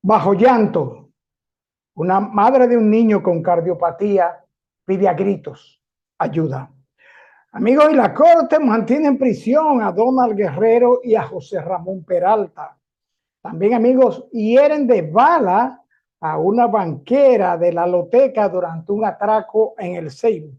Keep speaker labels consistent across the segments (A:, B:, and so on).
A: Bajo llanto, una madre de un niño con cardiopatía pide a gritos ayuda. Amigos, y la corte mantiene en prisión a Donald Guerrero y a José Ramón Peralta. También, amigos, hieren de bala a una banquera de la loteca durante un atraco en el Ceibo.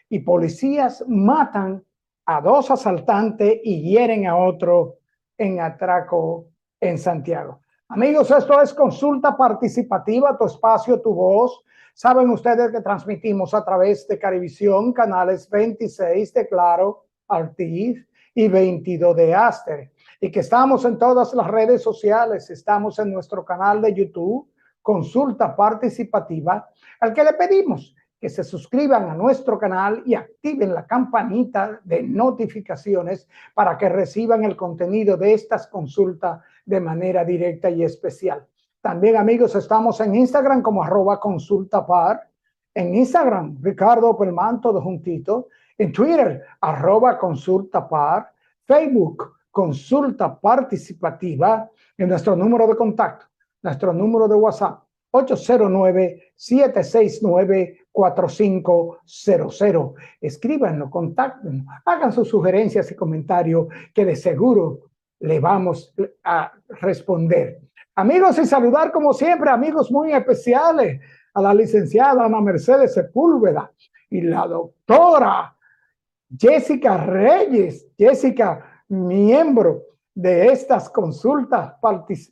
A: Y policías matan a dos asaltantes y hieren a otro en atraco en Santiago. Amigos, esto es Consulta Participativa, tu espacio, tu voz. Saben ustedes que transmitimos a través de Carivisión, canales 26 de Claro, Altiz y 22 de Aster. Y que estamos en todas las redes sociales. Estamos en nuestro canal de YouTube, Consulta Participativa, al que le pedimos que se suscriban a nuestro canal y activen la campanita de notificaciones para que reciban el contenido de estas consultas de manera directa y especial. También, amigos, estamos en Instagram como @consultapar, en Instagram Ricardo Pelman, todo juntito, en Twitter @consultapar, Facebook Consulta Participativa, en nuestro número de contacto, nuestro número de WhatsApp 809-769-4500. Escríbanos, contáctenos, hagan sus sugerencias y comentarios que de seguro le vamos a responder. Amigos, y saludar como siempre, amigos muy especiales, a la licenciada Ana Mercedes Sepúlveda y la doctora Jessica Reyes. Jessica, miembro de estas consultas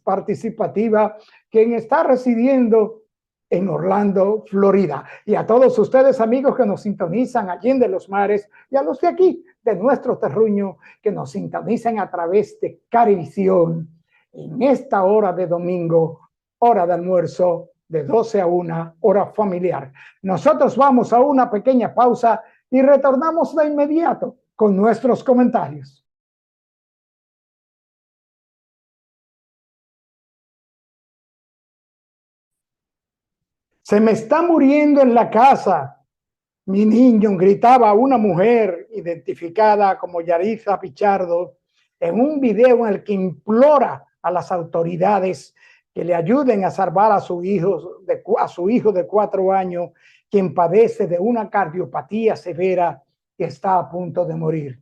A: participativas, quien está residiendo en Orlando, Florida. Y a todos ustedes, amigos, que nos sintonizan allí de los mares, y a los de aquí, de nuestro terruño, que nos sintonizan a través de Carivisión, en esta hora de domingo, hora de almuerzo, de 12 a 1, hora familiar. Nosotros vamos a una pequeña pausa y retornamos de inmediato con nuestros comentarios. Se me está muriendo en la casa mi niño, gritaba una mujer identificada como Yaritza Pichardo en un video en el que implora a las autoridades que le ayuden a salvar a su hijo de 4 años, quien padece de una cardiopatía severa y está a punto de morir.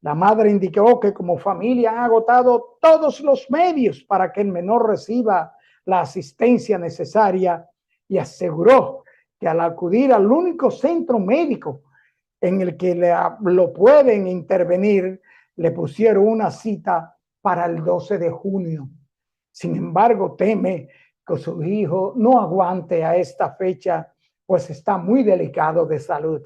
A: La madre indicó que como familia han agotado todos los medios para que el menor reciba la asistencia necesaria y aseguró que al acudir al único centro médico en el que lo pueden intervenir, le pusieron una cita para el 12 de junio. Sin embargo, teme que su hijo no aguante a esta fecha, pues está muy delicado de salud.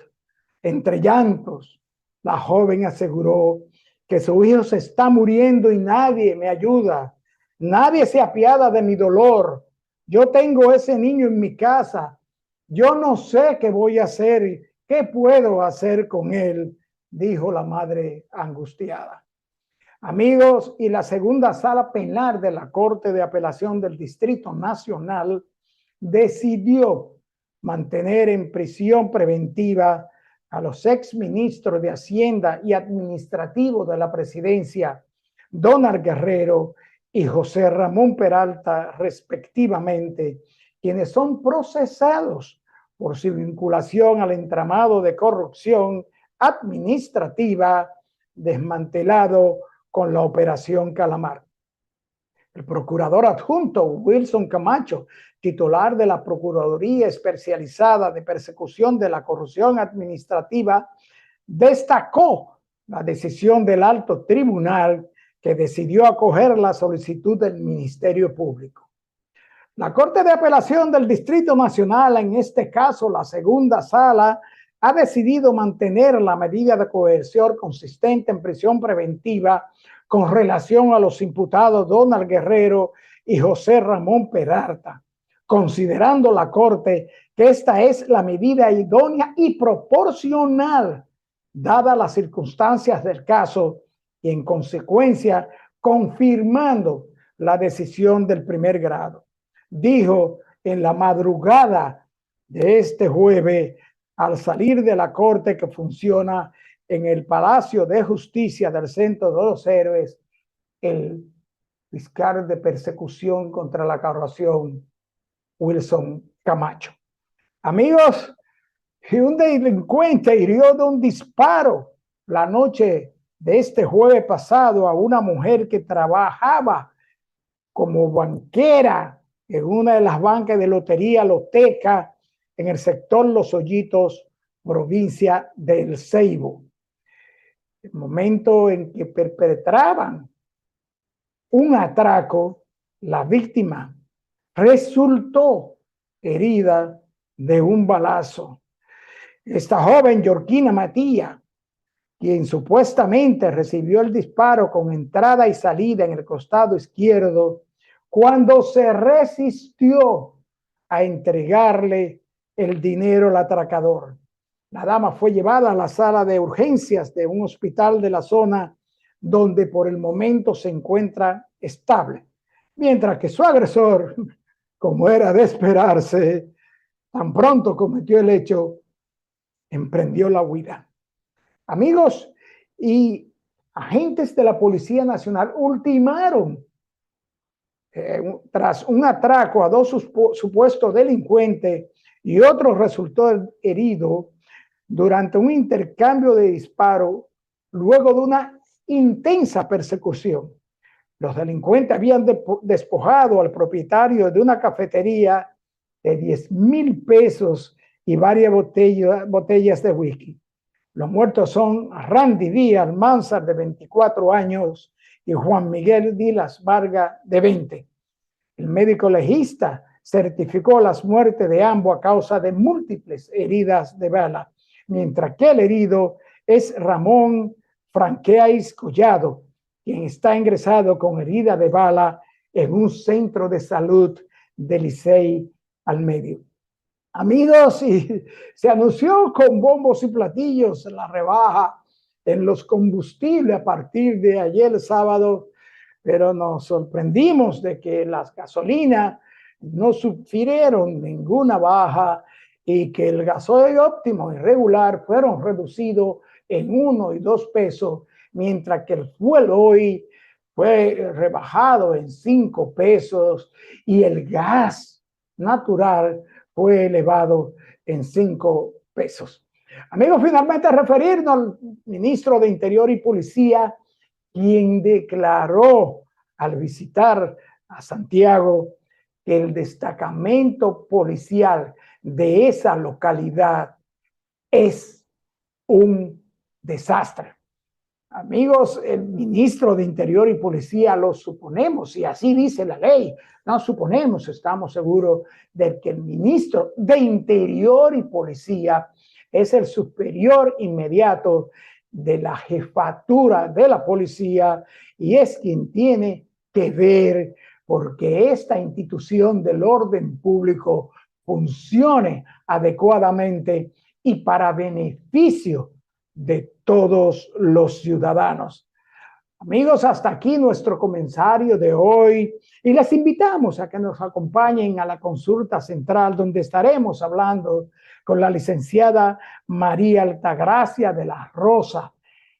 A: Entre llantos, la joven aseguró que su hijo se está muriendo y nadie me ayuda. Nadie se apiada de mi dolor. Yo tengo ese niño en mi casa. Yo no sé qué voy a hacer, qué puedo hacer con él, dijo la madre angustiada. Amigos, y la segunda sala penal de la Corte de Apelación del Distrito Nacional decidió mantener en prisión preventiva a los exministros de Hacienda y Administrativo de la Presidencia, Donald Guerrero y José Ramón Peralta, respectivamente, quienes son procesados por su vinculación al entramado de corrupción administrativa desmantelado con la Operación Calamar. El procurador adjunto Wilson Camacho, titular de la Procuraduría Especializada de Persecución de la Corrupción Administrativa, destacó la decisión del alto tribunal que decidió acoger la solicitud del Ministerio Público. La Corte de Apelación del Distrito Nacional, en este caso la segunda sala, ha decidido mantener la medida de coerción consistente en prisión preventiva con relación a los imputados Donald Guerrero y José Ramón Peralta, considerando la Corte que esta es la medida idónea y proporcional, dadas las circunstancias del caso, y en consecuencia confirmando la decisión del primer grado. Dijo en la madrugada de este jueves, al salir de la corte que funciona en el Palacio de Justicia del Centro de los Héroes, el fiscal de persecución contra la corrupción, Wilson Camacho. Amigos, un delincuente hirió de un disparo la noche de este jueves pasado a una mujer que trabajaba como banquera en una de las bancas de lotería Loteca en el sector Los Hoyitos, provincia del Ceibo. El momento en que perpetraban un atraco, la víctima resultó herida de un balazo. Esta joven Yorquina Matías, quien supuestamente recibió el disparo con entrada y salida en el costado izquierdo, cuando se resistió a entregarle el dinero al atracador. La dama fue llevada a la sala de urgencias de un hospital de la zona, donde por el momento se encuentra estable, mientras que su agresor, como era de esperarse, tan pronto cometió el hecho, emprendió la huida. Amigos, y agentes de la Policía Nacional ultimaron tras un atraco a dos supuestos delincuentes y otro resultó herido durante un intercambio de disparos luego de una intensa persecución. Los delincuentes habían despojado al propietario de una cafetería de 10,000 pesos y varias botellas de whisky. Los muertos son Randy Díaz Almanzar, de 24 años, y Juan Miguel Díaz Vargas, de 20. El médico legista certificó las muertes de ambos a causa de múltiples heridas de bala, mientras que el herido es Ramón Franqueis Collado, quien está ingresado con herida de bala en un centro de salud de Licey al Medio. Amigos, y se anunció con bombos y platillos la rebaja en los combustibles a partir de ayer sábado, pero nos sorprendimos de que las gasolinas no sufrieron ninguna baja y que el gasoil óptimo y regular fueron reducidos en 1 y 2 pesos, mientras que el fuel hoy fue rebajado en 5 pesos y el gas natural fue elevado en 5 pesos. Amigos, finalmente referirnos al ministro de Interior y Policía, quien declaró al visitar a Santiago que el destacamento policial de esa localidad es un desastre. Amigos, el ministro de Interior y Policía, lo suponemos, y así dice la ley, no suponemos, estamos seguros de que el ministro de Interior y Policía es el superior inmediato de la jefatura de la policía y es quien tiene que ver porque esta institución del orden público funcione adecuadamente y para beneficio de todos los ciudadanos. Amigos, hasta aquí nuestro comentario de hoy y les invitamos a que nos acompañen a la consulta central, donde estaremos hablando con la licenciada María Altagracia de la Rosa,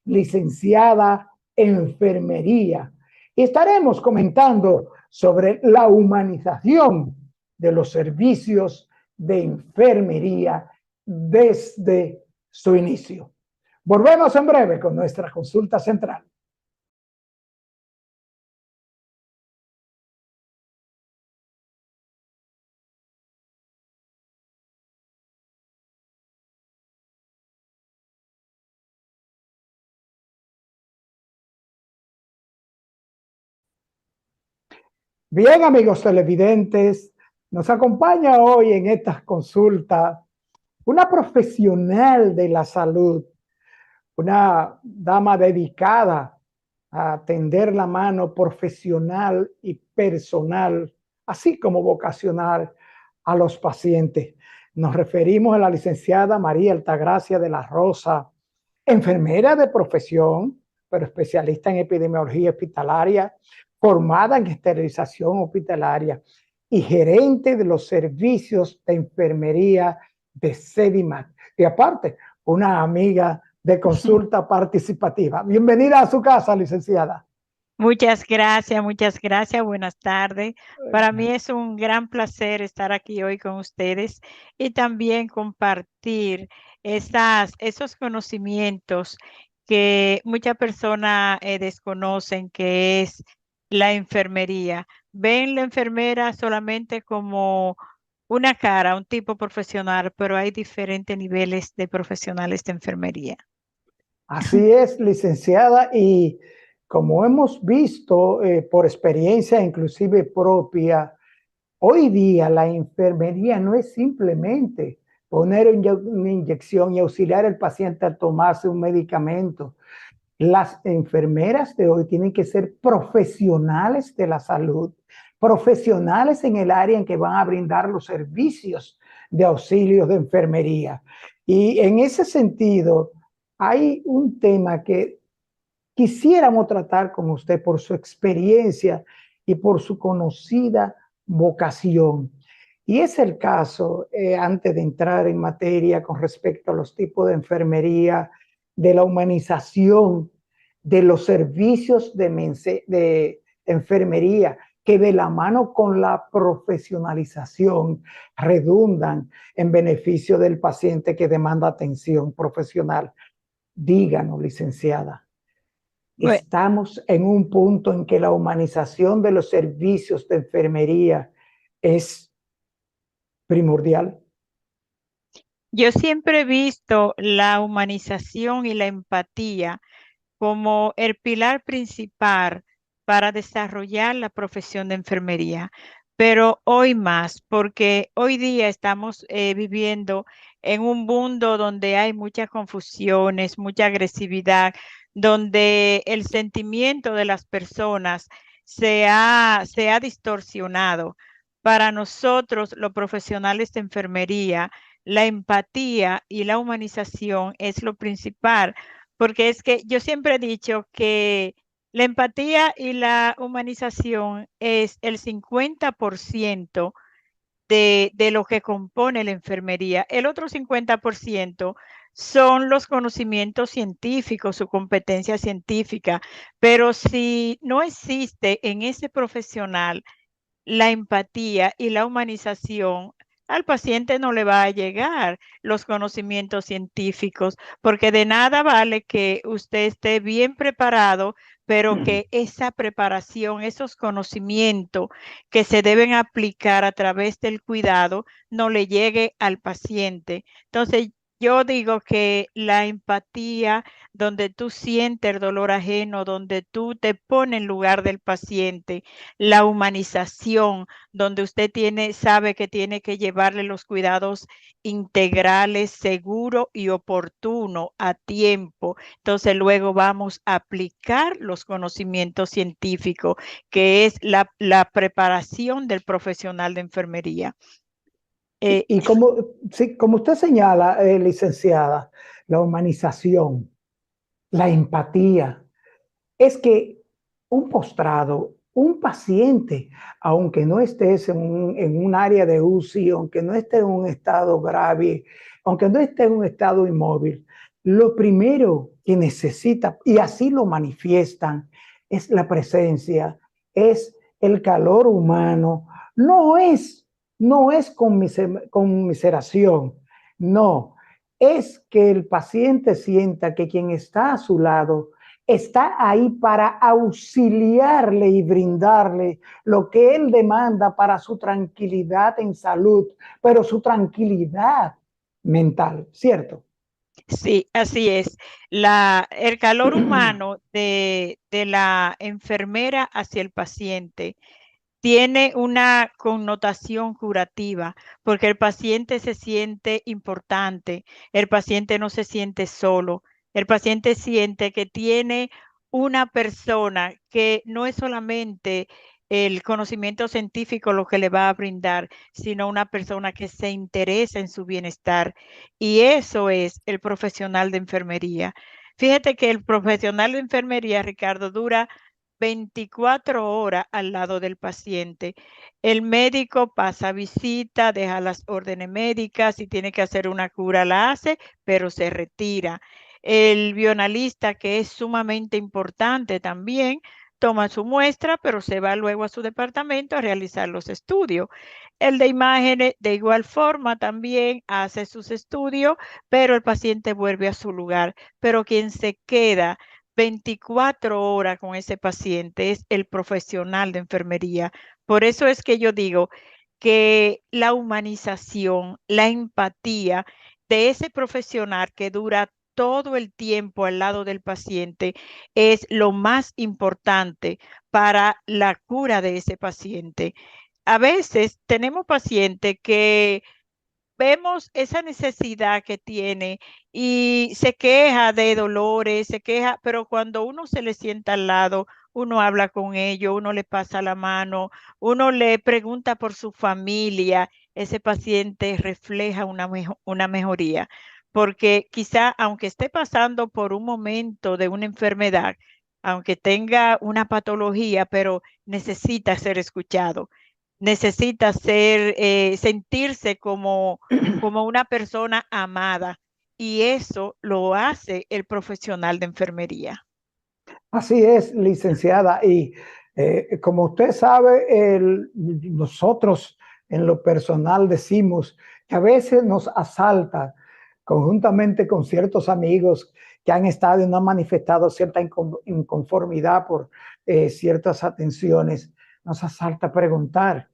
A: licenciada en enfermería. Y estaremos comentando sobre la humanización de los servicios de enfermería desde su inicio. Volvemos en breve con nuestra consulta central. Bien, amigos televidentes, nos acompaña hoy en esta consulta una profesional de la salud, una dama dedicada a tender la mano profesional y personal, así como vocacional, a los pacientes. Nos referimos a la licenciada María Altagracia de la Rosa, enfermera de profesión, pero especialista en epidemiología hospitalaria, formada en esterilización hospitalaria y gerente de los servicios de enfermería de Sedimat. Y aparte, una amiga de consulta participativa. Bienvenida a su casa, licenciada.
B: Muchas gracias, muchas gracias. Buenas tardes. Para mí es un gran placer estar aquí hoy con ustedes y también compartir esos conocimientos que muchas personas desconocen, que es la enfermería. Ven la enfermera solamente como una cara, un tipo profesional, pero hay diferentes niveles de profesionales de enfermería.
A: Así es, licenciada, y como hemos visto por experiencia inclusive propia, hoy día la enfermería no es simplemente poner una inyección y auxiliar al paciente a tomarse un medicamento. Las enfermeras de hoy tienen que ser profesionales de la salud, profesionales en el área en que van a brindar los servicios de auxilio de enfermería. Y en ese sentido, hay un tema que quisiéramos tratar con usted por su experiencia y por su conocida vocación. Y es el caso, antes de entrar en materia con respecto a los tipos de enfermería, de la humanización de los servicios de enfermería, que de la mano con la profesionalización redundan en beneficio del paciente que demanda atención profesional. Díganos, licenciada,
B: Bue-
A: estamos en un punto en que la humanización de los servicios de enfermería es primordial.
B: Yo siempre he visto la humanización y la empatía como el pilar principal para desarrollar la profesión de enfermería, pero hoy más, porque hoy día estamos viviendo en un mundo donde hay muchas confusiones, mucha agresividad, donde el sentimiento de las personas se ha distorsionado. Para nosotros, los profesionales de enfermería, la empatía y la humanización es lo principal, porque es que yo siempre he dicho que la empatía y la humanización es el 50% de lo que compone la enfermería. El otro 50% son los conocimientos científicos, su competencia científica, pero si no existe en ese profesional la empatía y la humanización, al paciente no le va a llegar los conocimientos científicos, porque de nada vale que usted esté bien preparado, pero que esa preparación, esos conocimientos que se deben aplicar a través del cuidado, no le llegue al paciente. Entonces, yo digo que la empatía, donde tú sientes el dolor ajeno, donde tú te pones en lugar del paciente, la humanización, donde usted sabe que tiene que llevarle los cuidados integrales, seguro y oportuno a tiempo. Entonces luego vamos a aplicar los conocimientos científicos, que es la preparación del profesional de enfermería. Eh,
A: Y como, sí, como usted señala, licenciada, la humanización, la empatía, es que un postrado, un paciente, aunque no estés en un área de UCI, aunque no esté en un estado grave, aunque no esté en un estado inmóvil, lo primero que necesita, y así lo manifiestan, es la presencia, es el calor humano, no es, no es conmiseración, no, es que el paciente sienta que quien está a su lado está ahí para auxiliarle y brindarle lo que él demanda para su tranquilidad en salud, pero su tranquilidad mental, ¿cierto?
B: Sí, así es. El calor humano de la enfermera hacia el paciente tiene una connotación curativa, porque el paciente se siente importante, el paciente no se siente solo, el paciente siente que tiene una persona que no es solamente el conocimiento científico lo que le va a brindar, sino una persona que se interesa en su bienestar. Y eso es el profesional de enfermería. Fíjate que el profesional de enfermería, Ricardo, dura 24 horas al lado del paciente. El médico pasa visita, deja las órdenes médicas, si tiene que hacer una cura la hace, pero se retira. El bioanalista, que es sumamente importante también, toma su muestra, pero se va luego a su departamento a realizar los estudios. El de imágenes, de igual forma, también hace sus estudios, pero el paciente vuelve a su lugar. Pero quien se queda 24 horas con ese paciente es el profesional de enfermería. Por eso es que yo digo que la humanización, la empatía de ese profesional que dura todo el tiempo al lado del paciente es lo más importante para la cura de ese paciente. A veces tenemos pacientes que vemos esa necesidad que tiene y se queja de dolores, se queja, pero cuando uno se le sienta al lado, uno habla con ellos, uno le pasa la mano, uno le pregunta por su familia, ese paciente refleja una mejoría, porque quizá aunque esté pasando por un momento de una enfermedad, aunque tenga una patología, pero necesita ser escuchado, necesita sentirse como una persona amada, y eso lo hace el profesional de enfermería.
A: Así es, licenciada. Y como usted sabe, nosotros en lo personal decimos que a veces nos asalta conjuntamente con ciertos amigos que han estado y no han manifestado cierta inconformidad por ciertas atenciones. Nos asalta preguntar,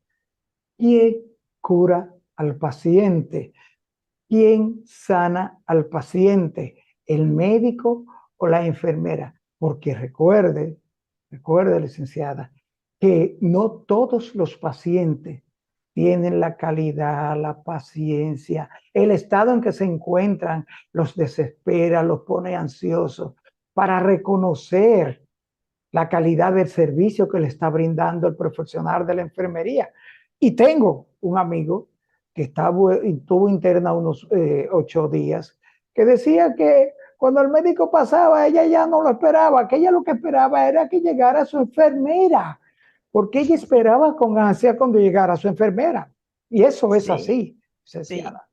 A: ¿quién cura al paciente? ¿Quién sana al paciente? ¿El médico o la enfermera? Porque recuerde, licenciada, que no todos los pacientes tienen la calidad, la paciencia, el estado en que se encuentran los desespera, los pone ansiosos para reconocer la calidad del servicio que le está brindando el profesional de la enfermería. Y tengo un amigo que estuvo interna unos 8 días, que decía que cuando el médico pasaba, ella ya no lo esperaba, que ella lo que esperaba era que llegara su enfermera, porque ella esperaba con ansia cuando llegara su enfermera. Y eso es
B: Sí,
A: así,
B: sí,
A: licenciada.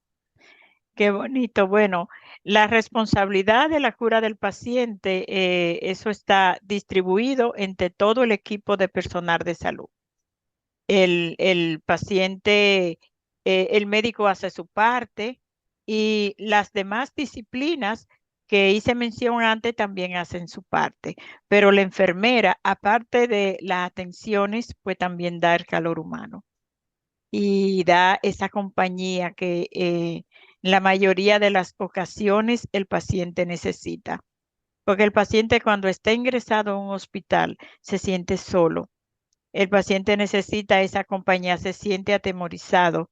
B: qué bonito. Bueno, la responsabilidad de la cura del paciente, eso está distribuido entre todo el equipo de personal de salud. El paciente, el médico hace su parte y las demás disciplinas que hice mención antes también hacen su parte. Pero la enfermera, aparte de las atenciones, pues también da el calor humano y da esa compañía que en la mayoría de las ocasiones el paciente necesita. Porque el paciente cuando está ingresado a un hospital se siente solo, el paciente necesita esa compañía, se siente atemorizado.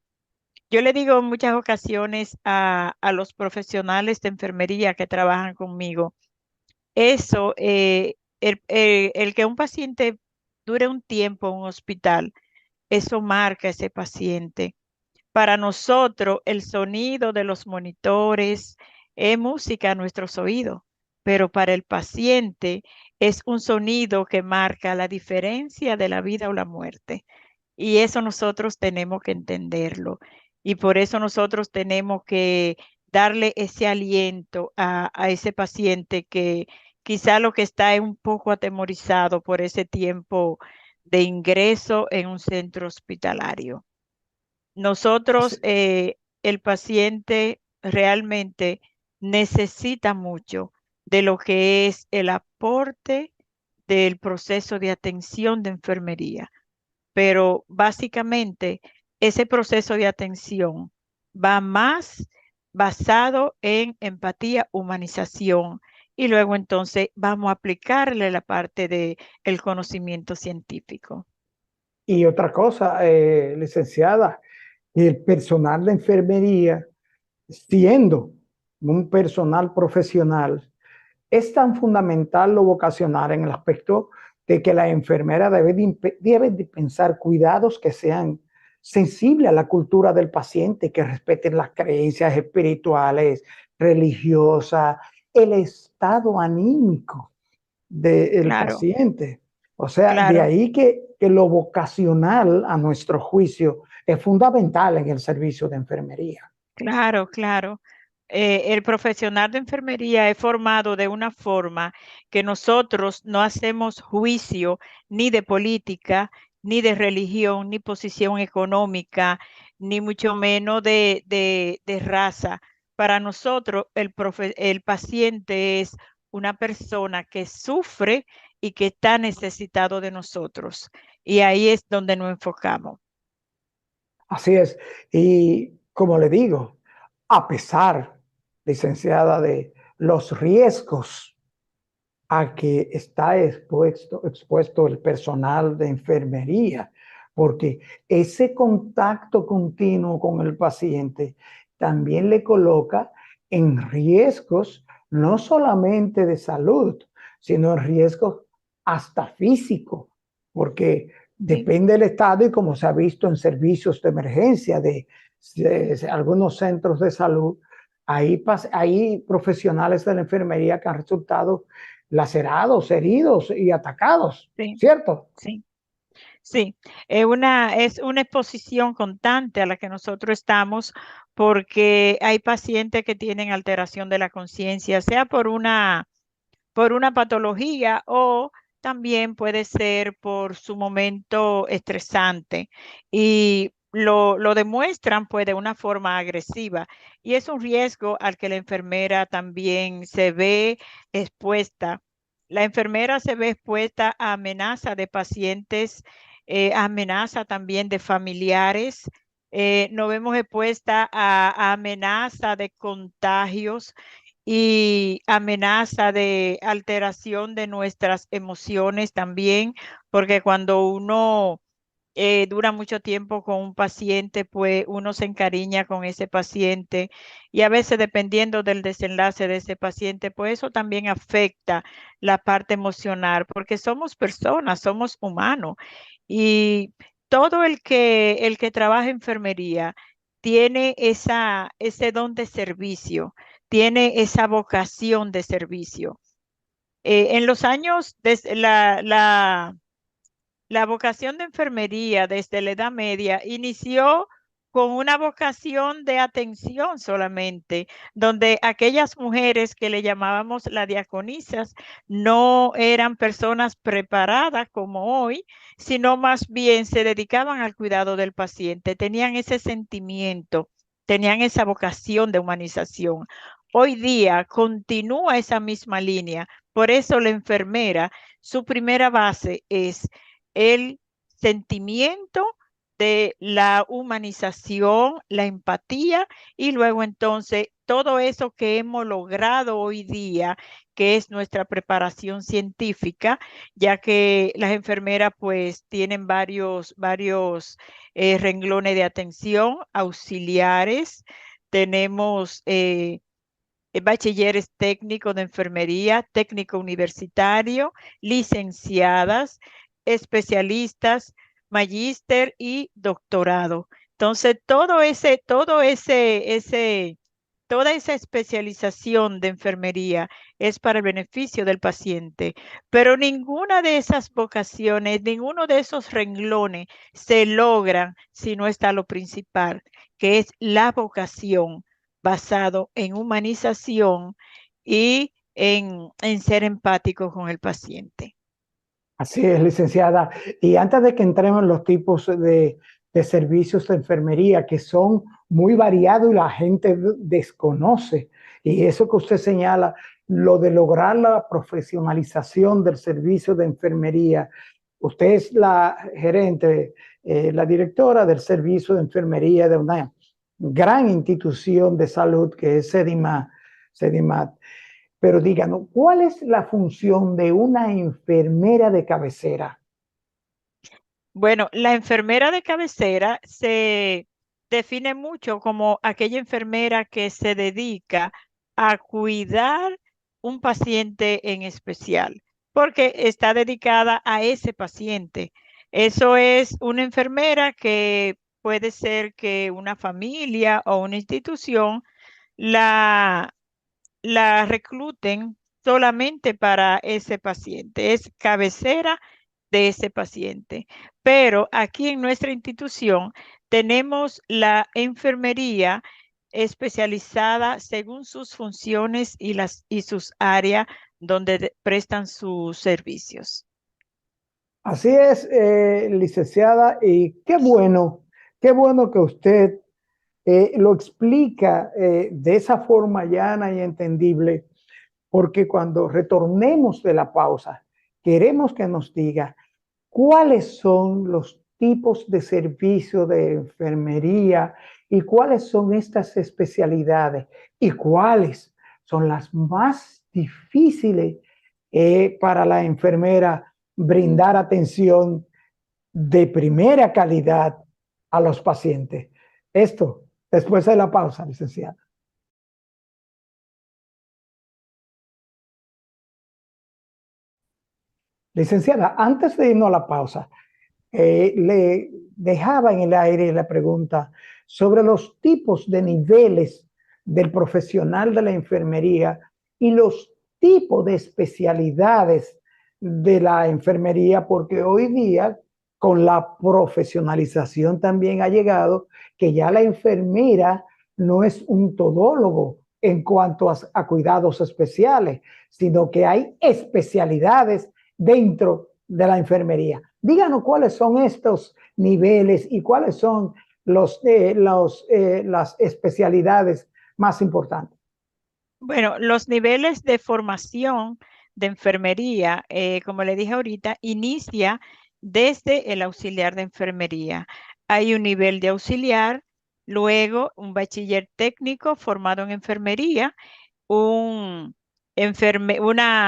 B: Yo le digo en muchas ocasiones a los profesionales de enfermería que trabajan conmigo, eso, el que un paciente dure un tiempo en un hospital, eso marca a ese paciente. Para nosotros, el sonido de los monitores es música a nuestros oídos, pero para el paciente es un sonido que marca la diferencia de la vida o la muerte. Y eso nosotros tenemos que entenderlo. Y por eso nosotros tenemos que darle ese aliento a ese paciente que quizá lo que está es un poco atemorizado por ese tiempo de ingreso en un centro hospitalario.
A: Así,
B: Nosotros, el paciente realmente necesita mucho de lo que es el aporte del proceso de atención de enfermería, pero básicamente ese proceso de atención va más basado en empatía, humanización, y luego entonces vamos a aplicarle la parte de el conocimiento científico.
A: y otra cosa, licenciada, el personal de enfermería, siendo un personal profesional, es tan fundamental lo vocacional en el aspecto de que la enfermera debe de pensar cuidados que sean sensibles a la cultura del paciente, que respeten las creencias espirituales, religiosas, el estado anímico del
B: Claro,
A: paciente. O sea, de
B: claro.
A: ahí que lo vocacional, a nuestro juicio, es fundamental en el servicio de enfermería.
B: Claro, claro, el profesional de enfermería es formado de una forma que nosotros no hacemos juicio ni de política, ni de religión, ni posición económica, ni mucho menos de raza. Para nosotros, el paciente es una persona que sufre y que está necesitado de nosotros. Y ahí es donde nos enfocamos.
A: Así es. Y como le digo, a pesar, licenciada, de los riesgos a que está expuesto el personal de enfermería, porque ese contacto continuo con el paciente también le coloca en riesgos no solamente de salud, sino en riesgos hasta físicos, porque
B: Sí,
A: depende del estado y como se ha visto en servicios de emergencia de algunos centros de salud, hay profesionales de la enfermería que han resultado lacerados, heridos y atacados,
B: sí,
A: ¿cierto?
B: sí. Sí, es una exposición constante a la que nosotros estamos porque hay pacientes que tienen alteración de la conciencia, sea por una patología o también puede ser por su momento estresante y lo demuestran pues de una forma agresiva y es un riesgo al que la enfermera también se ve expuesta. La enfermera se ve expuesta a amenaza de pacientes, amenaza también de familiares. Nos vemos expuesta a amenaza de contagios y amenaza de alteración de nuestras emociones también, porque cuando uno dura mucho tiempo con un paciente, pues uno se encariña con ese paciente y a veces dependiendo del desenlace de ese paciente, pues eso también afecta la parte emocional, porque somos personas, somos humanos y todo el que trabaja en enfermería tiene ese don de servicio, tiene esa vocación de servicio. En los años, desde la vocación de enfermería desde la Edad Media inició con una vocación de atención solamente, donde aquellas mujeres que le llamábamos las diaconisas no eran personas preparadas como hoy, sino más bien se dedicaban al cuidado del paciente, tenían ese sentimiento, tenían esa vocación de humanización. Hoy día continúa esa misma línea, por eso la enfermera, su primera base es el sentimiento de la humanización, la empatía y luego entonces todo eso que hemos logrado hoy día, que es nuestra preparación científica, ya que las enfermeras pues tienen varios renglones de atención, auxiliares, tenemos bachilleres técnicos de enfermería, técnico universitario, licenciadas, especialistas, magíster y doctorado. Entonces, toda esa especialización de enfermería es para el beneficio del paciente, pero ninguna de esas vocaciones, ninguno de esos renglones se logran si no está lo principal, que es la vocación basado en humanización y en ser empático con el paciente.
A: Así es, licenciada. Y antes de que entremos en los tipos de servicios de enfermería, que son muy variados y la gente desconoce, y eso que usted señala, lo de lograr la profesionalización del servicio de enfermería, usted es la gerente, la directora del servicio de enfermería de una gran institución de salud que es Sedimat. Pero díganos, ¿cuál es la función de una enfermera de cabecera?
B: Bueno, la enfermera de cabecera se define mucho como aquella enfermera que se dedica a cuidar un paciente en especial, porque está dedicada a ese paciente. Eso es una enfermera que puede ser que una familia o una institución la la recluten solamente para ese paciente, es cabecera de ese paciente. Pero aquí en nuestra institución tenemos la enfermería especializada según sus funciones y sus áreas donde prestan sus servicios.
A: Así es, licenciada, y qué bueno que usted lo explica de esa forma llana y entendible, porque cuando retornemos de la pausa, queremos que nos diga cuáles son los tipos de servicio de enfermería y cuáles son estas especialidades y cuáles son las más difíciles para la enfermera brindar atención de primera calidad a los pacientes. Esto después de la pausa, licenciada. Licenciada, antes de irnos a la pausa, le dejaba en el aire la pregunta sobre los tipos de niveles del profesional de la enfermería y los tipos de especialidades de la enfermería, porque hoy día con la profesionalización también ha llegado que ya la enfermera no es un todólogo en cuanto a cuidados especiales, sino que hay especialidades dentro de la enfermería. Díganos cuáles son estos niveles y cuáles son las especialidades más importantes.
B: Bueno, los niveles de formación de enfermería, como le dije ahorita, inicia desde el auxiliar de enfermería. Hay un nivel de auxiliar, luego un bachiller técnico formado en enfermería, una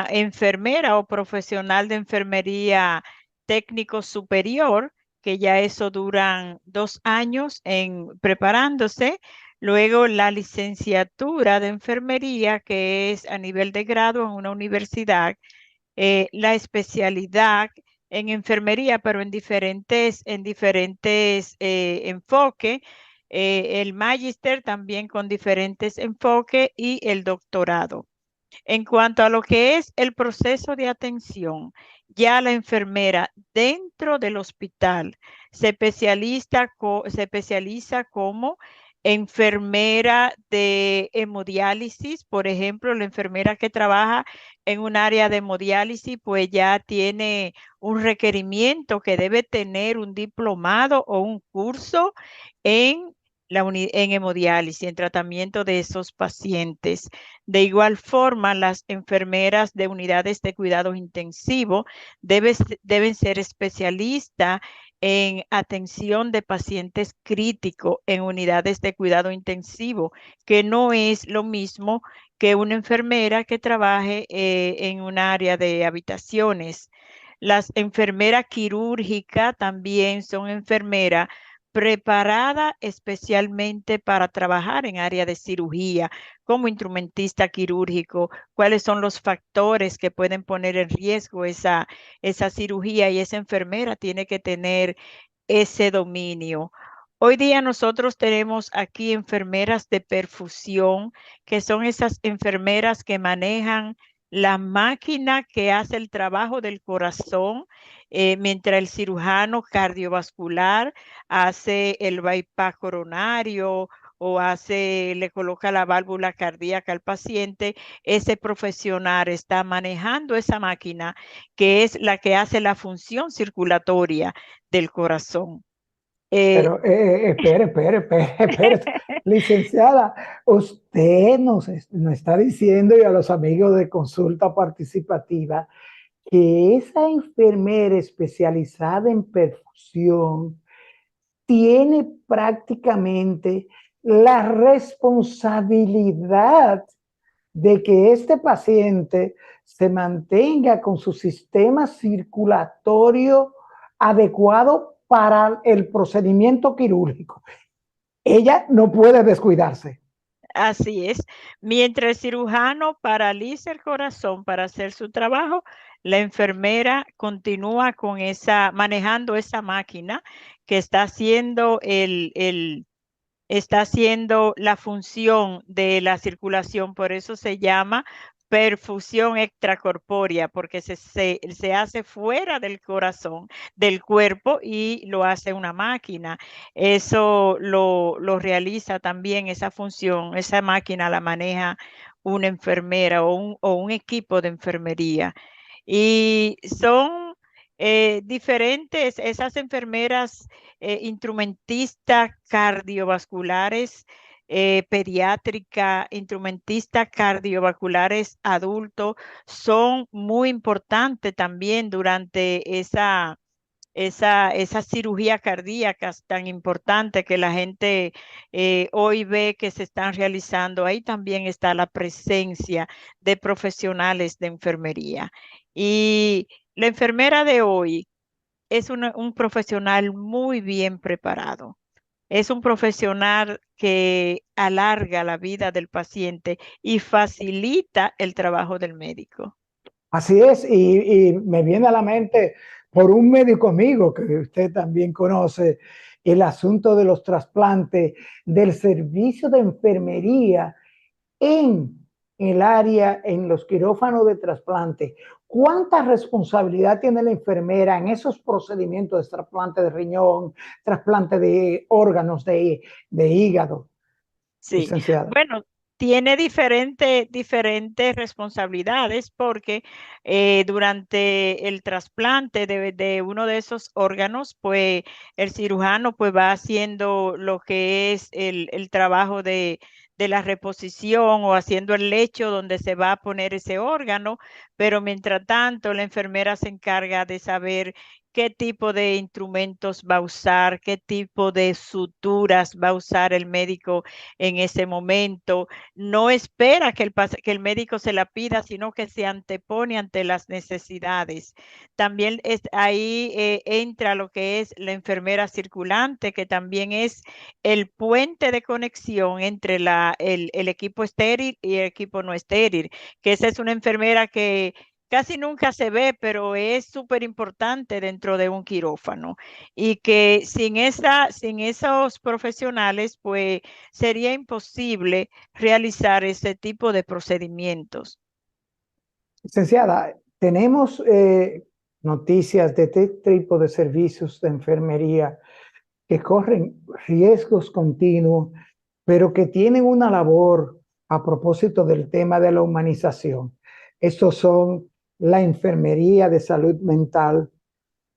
B: enfermera o profesional de enfermería técnico superior, que ya eso duran 2 años en preparándose. Luego la licenciatura de enfermería, que es a nivel de grado en una universidad. La especialidad en enfermería, pero en diferentes enfoques. El magíster también con diferentes enfoques y el doctorado. En cuanto a lo que es el proceso de atención, ya la enfermera dentro del hospital se especializa como enfermera de hemodiálisis. Por ejemplo, la enfermera que trabaja en un área de hemodiálisis, pues ya tiene un requerimiento que debe tener un diplomado o un curso en en hemodiálisis, en tratamiento de esos pacientes. De igual forma, las enfermeras de unidades de cuidados intensivos deben ser especialistas en atención de pacientes críticos en unidades de cuidado intensivo, que no es lo mismo que una enfermera que trabaje en un área de habitaciones. Las enfermeras quirúrgicas también son enfermeras preparadas especialmente para trabajar en área de cirugía como instrumentista quirúrgico, cuáles son los factores que pueden poner en riesgo esa cirugía, y esa enfermera tiene que tener ese dominio. Hoy día nosotros tenemos aquí enfermeras de perfusión, que son esas enfermeras que manejan la máquina que hace el trabajo del corazón, mientras el cirujano cardiovascular hace el bypass coronario o le coloca la válvula cardíaca al paciente. Ese profesional está manejando esa máquina que es la que hace la función circulatoria del corazón.
A: Pero espere. Licenciada, usted nos está diciendo y a los amigos de consulta participativa que esa enfermera especializada en perfusión tiene prácticamente la responsabilidad de que este paciente se mantenga con su sistema circulatorio adecuado para el procedimiento quirúrgico. Ella no puede descuidarse.
B: Así es. Mientras el cirujano paraliza el corazón para hacer su trabajo, la enfermera continúa manejando esa máquina que está haciendo la función de la circulación. Por eso se llama perfusión extracorpórea, porque se hace fuera del corazón, del cuerpo, y lo hace una máquina. Eso lo realiza también esa función, esa máquina la maneja una enfermera o un equipo de enfermería. Y son diferentes esas enfermeras instrumentistas cardiovasculares, pediátrica, instrumentistas cardiovasculares adultos, son muy importantes también durante esa cirugía cardíaca tan importante que la gente hoy ve que se están realizando. Ahí también está la presencia de profesionales de enfermería. Y la enfermera de hoy es un profesional muy bien preparado. Es un profesional que alarga la vida del paciente y facilita el trabajo del médico.
A: Así es, y me viene a la mente por un médico amigo que usted también conoce, el asunto de los trasplantes, del servicio de enfermería en el área, en los quirófanos de trasplante. ¿Cuánta responsabilidad tiene la enfermera en esos procedimientos de trasplante de riñón, trasplante de órganos de hígado,
B: Sí,
A: licenciada?
B: bueno, tiene diferentes responsabilidades porque durante el trasplante de uno de esos órganos, pues el cirujano pues va haciendo lo que es el trabajo de la reposición o haciendo el lecho donde se va a poner ese órgano, pero mientras tanto la enfermera se encarga de saber qué tipo de instrumentos va a usar, qué tipo de suturas va a usar el médico en ese momento. No espera que el médico se la pida, sino que se antepone ante las necesidades. También ahí entra lo que es la enfermera circulante, que también es el puente de conexión entre el equipo estéril y el equipo no estéril, que esa es una enfermera que casi nunca se ve, pero es súper importante dentro de un quirófano y que sin esos profesionales, pues sería imposible realizar ese tipo de procedimientos.
A: Licenciada, tenemos noticias de este tipo de servicios de enfermería que corren riesgos continuos, pero que tienen una labor a propósito del tema de la humanización. Estos son la enfermería de salud mental,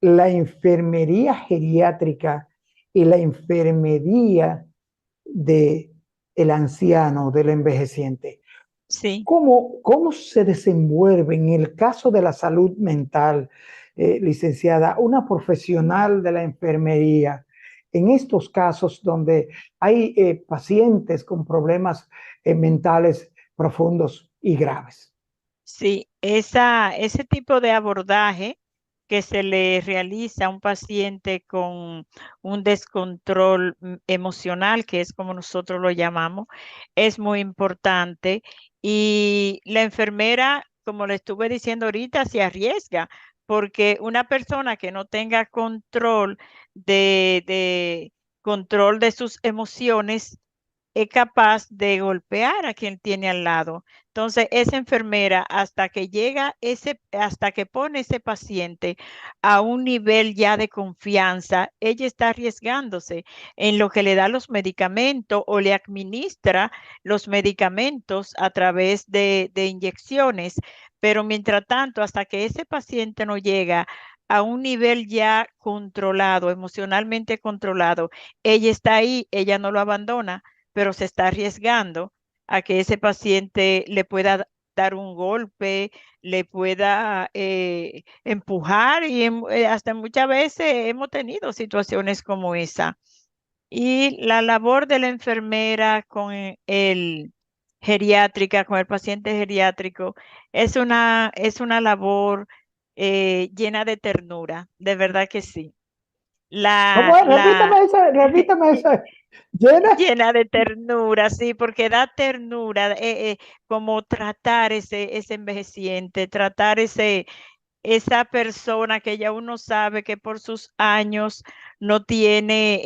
A: la enfermería geriátrica y la enfermería de el anciano, del envejeciente.
B: Sí.
A: ¿Cómo se desenvuelve en el caso de la salud mental, licenciada, una profesional de la enfermería, en estos casos donde hay pacientes con problemas mentales profundos y graves?
B: Sí, ese tipo de abordaje que se le realiza a un paciente con un descontrol emocional, que es como nosotros lo llamamos, es muy importante. Y la enfermera, como le estuve diciendo ahorita, se arriesga, porque una persona que no tenga de control de sus emociones es capaz de golpear a quien tiene al lado. Entonces, esa enfermera, hasta que pone ese paciente a un nivel ya de confianza, ella está arriesgándose en lo que le da los medicamentos o le administra los medicamentos a través de inyecciones. Pero mientras tanto, hasta que ese paciente no llega a un nivel ya controlado, emocionalmente controlado, ella está ahí, ella no lo abandona, pero se está arriesgando a que ese paciente le pueda dar un golpe, le pueda empujar y hasta muchas veces hemos tenido situaciones como esa. Y la labor de la enfermera con el geriátrica, con el paciente geriátrico, es una labor llena de ternura, de verdad que sí.
A: ¿Cómo
B: La,
A: es?
B: la,
A: Repítame eso. ¿Llena?
B: Llena de ternura, sí, porque da ternura, como tratar ese envejeciente, tratar esa persona que ya uno sabe que por sus años no tiene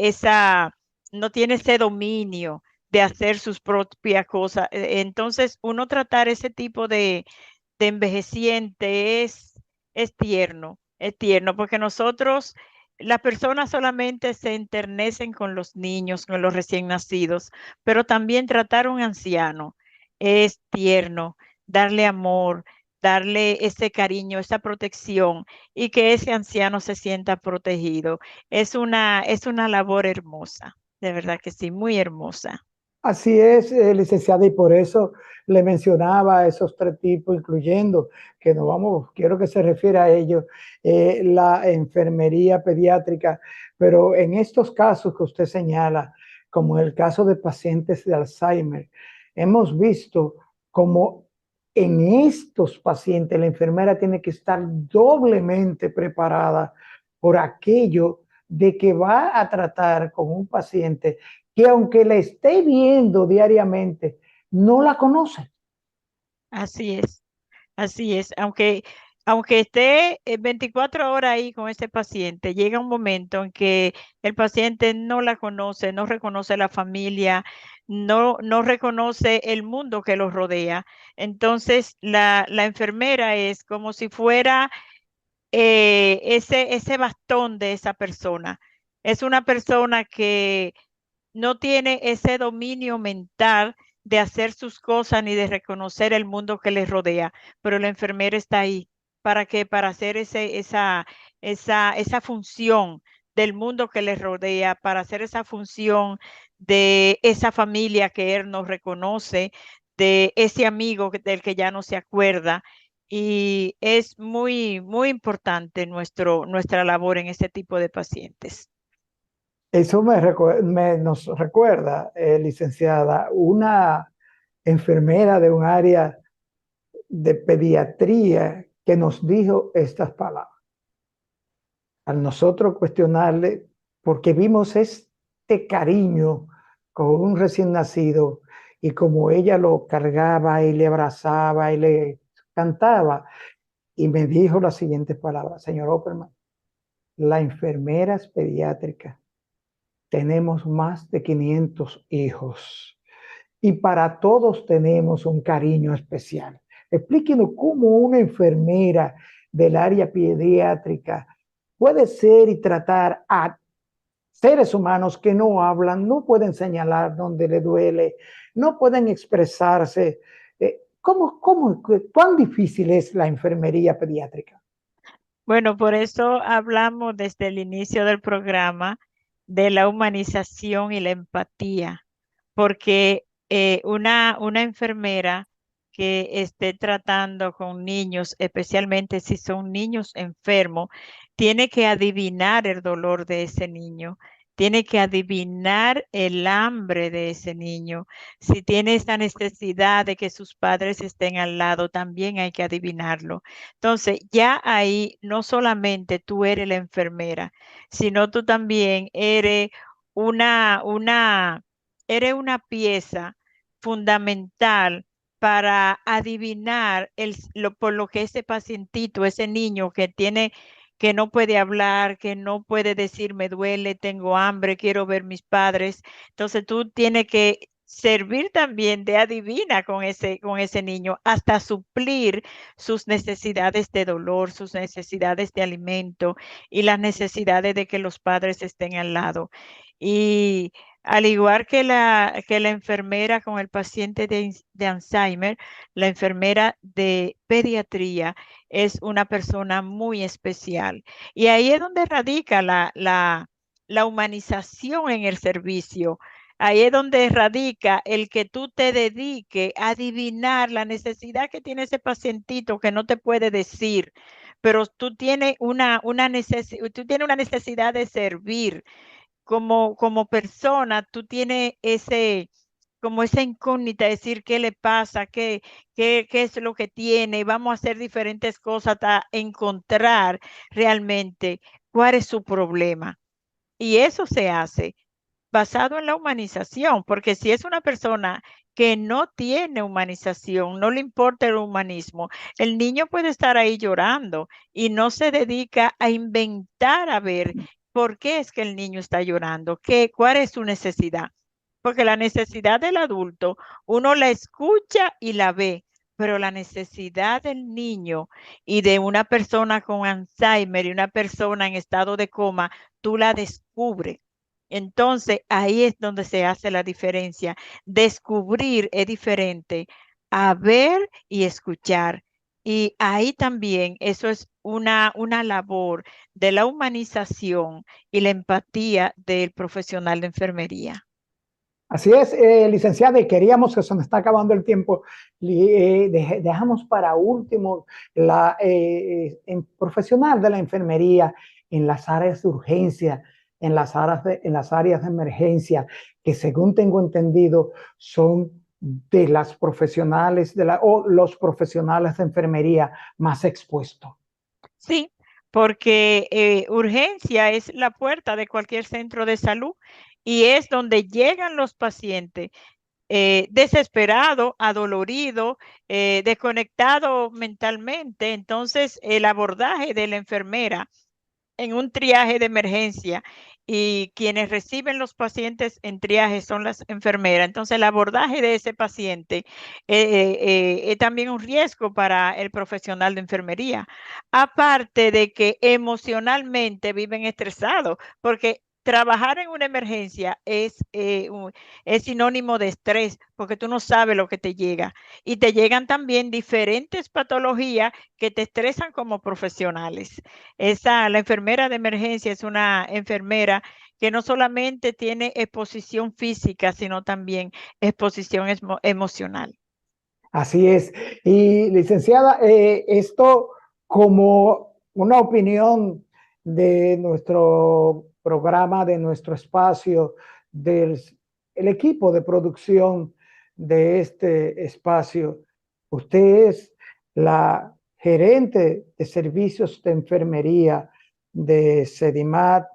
B: no tiene ese dominio de hacer sus propias cosas. Entonces, uno tratar ese tipo de envejeciente es tierno, porque nosotros, las personas solamente se enternecen con los niños, con los recién nacidos, pero también tratar a un anciano es tierno, darle amor, darle ese cariño, esa protección y que ese anciano se sienta protegido. Es una labor hermosa, de verdad que sí, muy hermosa.
A: Así es, licenciada, y por eso le mencionaba a esos tres tipos, incluyendo, que no vamos, quiero que se refiera a ellos, la enfermería pediátrica, pero en estos casos que usted señala, como el caso de pacientes de Alzheimer, hemos visto como en estos pacientes la enfermera tiene que estar doblemente preparada por aquello de que va a tratar con un paciente que aunque la esté viendo diariamente, no la conoce.
B: Así es. Así es, aunque esté 24 horas ahí con ese paciente, llega un momento en que el paciente no la conoce, no reconoce la familia, no reconoce el mundo que los rodea. Entonces, la enfermera es como si fuera ese bastón de esa persona. Es una persona que no tiene ese dominio mental de hacer sus cosas ni de reconocer el mundo que les rodea, pero la enfermera está ahí para que para hacer esa función del mundo que les rodea, para hacer esa función de esa familia que él no reconoce, de ese amigo del que ya no se acuerda. Y es muy importante nuestra labor en ese tipo de pacientes.
A: Eso nos recuerda, licenciada, una enfermera de un área de pediatría que nos dijo estas palabras. Al nosotros cuestionarle, porque vimos este cariño con un recién nacido y como ella lo cargaba y le abrazaba y le cantaba, y me dijo las siguientes palabras: señor Opperman, la enfermera es pediátrica, tenemos más de 500 hijos y para todos tenemos un cariño especial. Explíquenos cómo una enfermera del área pediátrica puede ser y tratar a seres humanos que no hablan, no pueden señalar donde le duele, no pueden expresarse. ¿Cuán difícil es la enfermería pediátrica?
B: Bueno, por eso hablamos desde el inicio del programa de la humanización y la empatía, porque una enfermera que esté tratando con niños, especialmente si son niños enfermos, tiene que adivinar el dolor de ese niño, tiene que adivinar el hambre de ese niño. Si tiene esa necesidad de que sus padres estén al lado, también hay que adivinarlo. Entonces, ya ahí no solamente tú eres la enfermera, sino tú también una eres una pieza fundamental para adivinar por lo que ese pacientito, ese niño que tiene, que no puede hablar, que no puede decir me duele, tengo hambre, quiero ver mis padres. Entonces tú tienes que servir también de adivina con ese niño hasta suplir sus necesidades de dolor, sus necesidades de alimento y las necesidades de que los padres estén al lado. Y al igual que que la enfermera con el paciente de Alzheimer, la enfermera de pediatría es una persona muy especial. Y ahí es donde radica la humanización en el servicio. Ahí es donde radica el que tú te dediques a adivinar la necesidad que tiene ese pacientito que no te puede decir, pero tú tienes una necesidad de servir como persona, tú tienes como esa incógnita, decir qué le pasa, qué es lo que tiene, vamos a hacer diferentes cosas hasta encontrar realmente cuál es su problema. Y eso se hace basado en la humanización, porque si es una persona que no tiene humanización, no le importa el humanismo, el niño puede estar ahí llorando y no se dedica a inventar a ver por qué es que el niño está llorando, cuál es su necesidad. porque la necesidad del adulto, uno la escucha y la ve, pero la necesidad del niño y de una persona con Alzheimer y una persona en estado de coma, tú la descubres. Entonces, ahí es donde se hace la diferencia. Descubrir es diferente a ver y escuchar. Y ahí también eso es una labor de la humanización y la empatía del profesional de enfermería.
A: Así es, licenciada, y queríamos que se nos está acabando el tiempo. Dejamos para último la profesional de la enfermería en las áreas de urgencia, en las áreas de emergencia, que según tengo entendido son de las profesionales o los profesionales de enfermería más expuestos.
B: Sí, porque urgencia es la puerta de cualquier centro de salud y es donde llegan los pacientes desesperados, adoloridos, desconectados mentalmente. Entonces, el abordaje de la enfermera en un triaje de emergencia y quienes reciben los pacientes en triaje son las enfermeras. Entonces, el abordaje de ese paciente es también un riesgo para el profesional de enfermería. Aparte de que emocionalmente viven estresados, porque trabajar en una emergencia es sinónimo de estrés, porque tú no sabes lo que te llega. Y te llegan también diferentes patologías que te estresan como profesionales. La enfermera de emergencia es una enfermera que no solamente tiene exposición física, sino también exposición emocional.
A: Así es. Y licenciada, esto como una opinión de nuestro programa, de nuestro espacio, del el equipo de producción de este espacio. Usted es la gerente de servicios de enfermería de Sedimat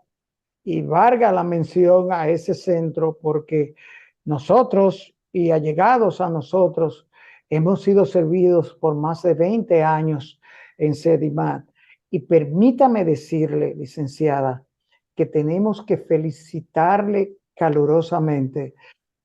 A: y valga la mención a ese centro porque nosotros y allegados a nosotros hemos sido servidos por más de 20 años en Sedimat. Y permítame decirle, licenciada, que tenemos que felicitarle calurosamente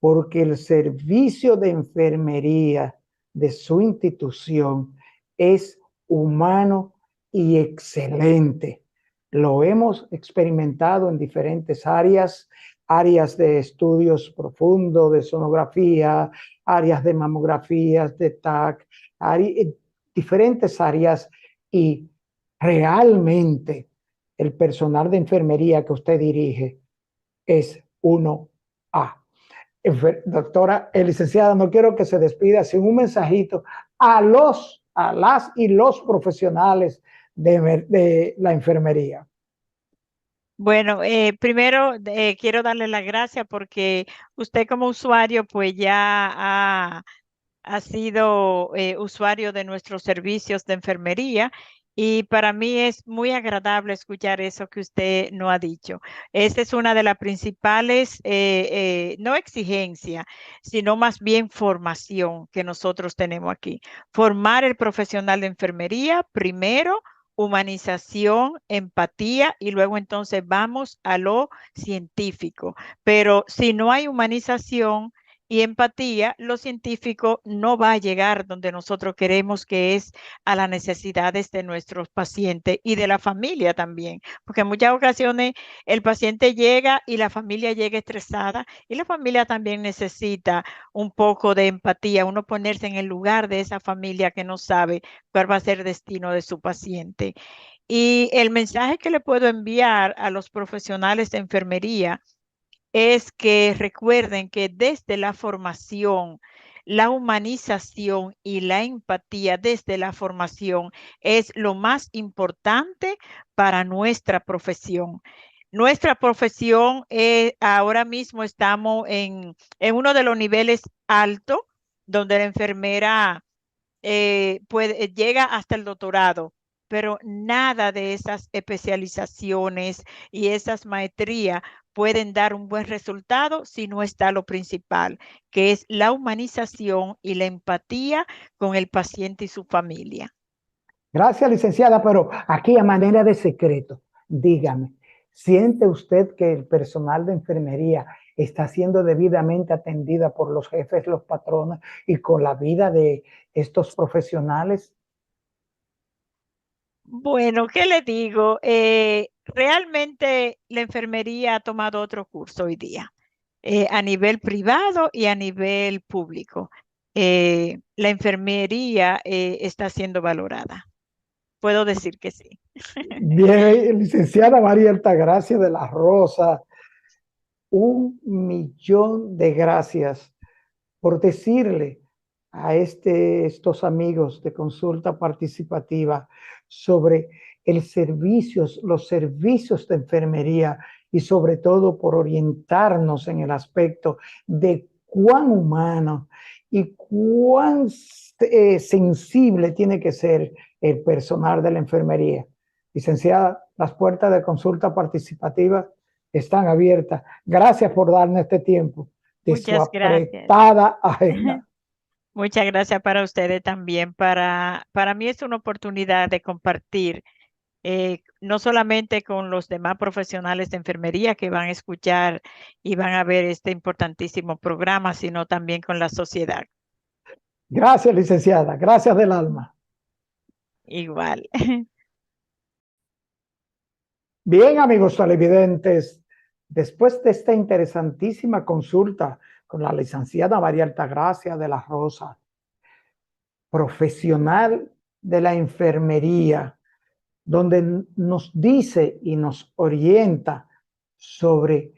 A: porque el servicio de enfermería de su institución es humano y excelente. Lo hemos experimentado en diferentes áreas, áreas de estudios profundos, de sonografía, áreas de mamografías, de TAC, diferentes áreas y realmente el personal de enfermería que usted dirige es 1A. Doctora, licenciada, no quiero que se despida sin un mensajito a las y los profesionales de la enfermería.
B: Bueno, primero quiero darle las gracias porque usted como usuario pues ya ha sido usuario de nuestros servicios de enfermería y para mí es muy agradable escuchar eso que usted no ha dicho. Esa es una de las principales, no exigencia, sino más bien formación que nosotros tenemos aquí. Formar el profesional de enfermería primero, humanización, empatía y luego entonces vamos a lo científico. Pero si no hay humanización, y empatía, lo científico no va a llegar donde nosotros queremos, que es a las necesidades de nuestros pacientes y de la familia también, porque en muchas ocasiones el paciente llega y la familia llega estresada y la familia también necesita un poco de empatía, uno ponerse en el lugar de esa familia que no sabe cuál va a ser el destino de su paciente. Y el mensaje que le puedo enviar a los profesionales de enfermería es que recuerden que desde la formación, la humanización y la empatía desde la formación es lo más importante para nuestra profesión. Nuestra profesión ahora mismo estamos en uno de los niveles altos donde la enfermera llega hasta el doctorado, pero nada de esas especializaciones y esas maestrías pueden dar un buen resultado si no está lo principal, que es la humanización y la empatía con el paciente y su familia.
A: Gracias, licenciada, pero aquí a manera de secreto, dígame, ¿siente usted que el personal de enfermería está siendo debidamente atendida por los jefes, los patronos y con la vida de estos profesionales?
B: Bueno, ¿qué le digo? Realmente la enfermería ha tomado otro curso hoy día, a nivel privado y a nivel público. La enfermería está siendo valorada. Puedo decir que sí.
A: Bien, licenciada María Altagracia de la Rosa, 1.000.000 de gracias por decirle a estos amigos de consulta participativa sobre los servicios de enfermería y sobre todo por orientarnos en el aspecto de cuán humano y cuán sensible tiene que ser el personal de la enfermería. Licenciada, las puertas de consulta participativa están abiertas. Gracias por darnos este tiempo de su
B: Muchas gracias.
A: apretada agenda.
B: Muchas gracias para ustedes también. Para mí es una oportunidad de compartir, no solamente con los demás profesionales de enfermería que van a escuchar y van a ver este importantísimo programa, sino también con la sociedad.
A: Gracias, licenciada. Gracias del alma.
B: Igual.
A: Bien, amigos televidentes, después de esta interesantísima consulta con la licenciada María Altagracia de la Rosa, profesional de la enfermería, donde nos dice y nos orienta sobre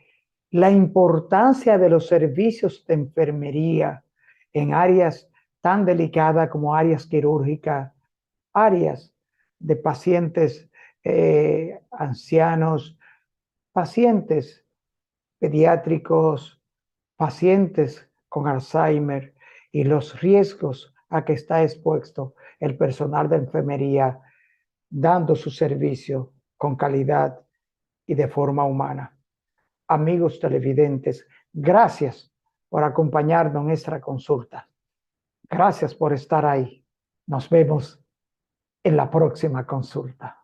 A: la importancia de los servicios de enfermería en áreas tan delicadas como áreas quirúrgicas, áreas de pacientes ancianos, pacientes pediátricos, pacientes con Alzheimer y los riesgos a que está expuesto el personal de enfermería dando su servicio con calidad y de forma humana. Amigos televidentes, gracias por acompañarnos en esta consulta. Gracias por estar ahí. Nos vemos en la próxima consulta.